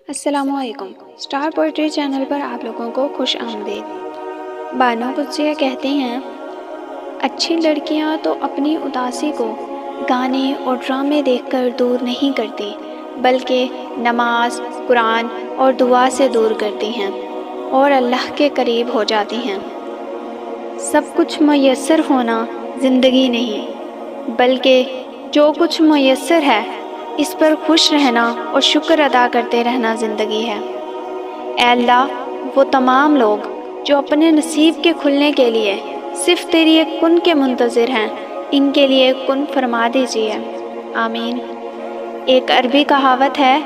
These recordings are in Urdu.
السلام علیکم۔ اسٹار پوئٹری چینل پر آپ لوگوں کو خوش آمدید۔ بانو قدسیہ کہتے ہیں، اچھی لڑکیاں تو اپنی اداسی کو گانے اور ڈرامے دیکھ کر دور نہیں کرتی، بلکہ نماز، قرآن اور دعا سے دور کرتی ہیں اور اللہ کے قریب ہو جاتی ہیں۔ سب کچھ میسر ہونا زندگی نہیں، بلکہ جو کچھ میسر ہے اس پر خوش رہنا اور شکر ادا کرتے رہنا زندگی ہے۔ اے اللہ، وہ تمام لوگ جو اپنے نصیب کے کھلنے کے لیے صرف تیری ایک کن کے منتظر ہیں، ان کے لیے کن فرما دیجیے، آمین۔ ایک عربی کہاوت ہے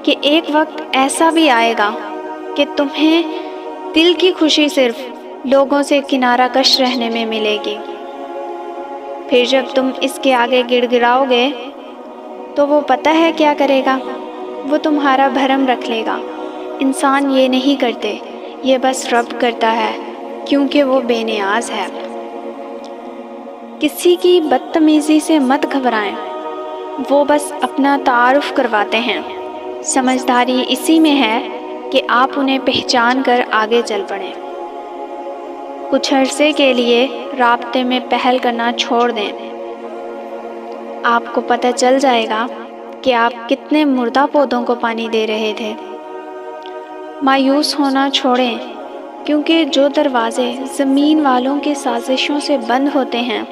کہ ایک وقت ایسا بھی آئے گا کہ تمہیں دل کی خوشی صرف لوگوں سے کنارہ کش رہنے میں ملے گی۔ پھر جب تم اس کے آگے گڑ گڑاؤ گے تو وہ پتہ ہے کیا کرے گا؟ وہ تمہارا بھرم رکھ لے گا۔ انسان یہ نہیں کرتے، یہ بس رب کرتا ہے، کیونکہ وہ بے نیاز ہے۔ کسی کی بدتمیزی سے مت گھبرائیں، وہ بس اپنا تعارف کرواتے ہیں۔ سمجھداری اسی میں ہے کہ آپ انہیں پہچان کر آگے چل پڑیں۔ کچھ عرصے کے لیے رابطے میں پہل کرنا چھوڑ دیں۔ آپ کو پتہ چل جائے گا کہ آپ کتنے مردہ پودوں کو پانی دے رہے تھے۔ مایوس ہونا چھوڑیں، کیونکہ جو دروازے زمین والوں کی سازشوں سے بند ہوتے ہیں،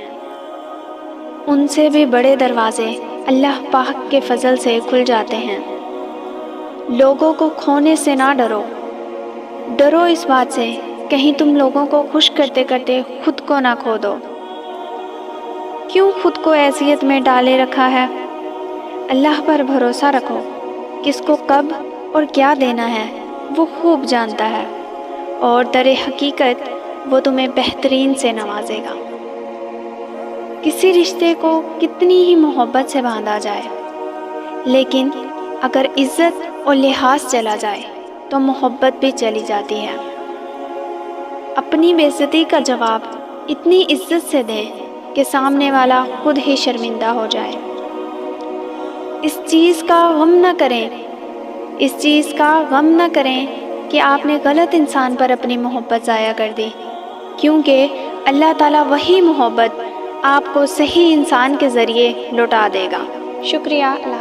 ان سے بھی بڑے دروازے اللہ پاک کے فضل سے کھل جاتے ہیں۔ لوگوں کو کھونے سے نہ ڈرو، ڈرو اس بات سے کہیں تم لوگوں کو خوش کرتے کرتے خود کو نہ کھو دو۔ کیوں خود کو اذیت میں ڈالے رکھا ہے؟ اللہ پر بھروسہ رکھو، کس کو کب اور کیا دینا ہے وہ خوب جانتا ہے، اور در حقیقت وہ تمہیں بہترین سے نوازے گا۔ کسی رشتے کو کتنی ہی محبت سے باندھا جائے، لیکن اگر عزت اور لحاظ چلا جائے تو محبت بھی چلی جاتی ہے۔ اپنی بے عزتی کا جواب اتنی عزت سے دیں کہ سامنے والا خود ہی شرمندہ ہو جائے۔ اس چیز کا غم نہ کریں کہ آپ نے غلط انسان پر اپنی محبت ضائع کر دی، کیونکہ اللہ تعالیٰ وہی محبت آپ کو صحیح انسان کے ذریعے لوٹا دے گا۔ شکریہ۔ اللہ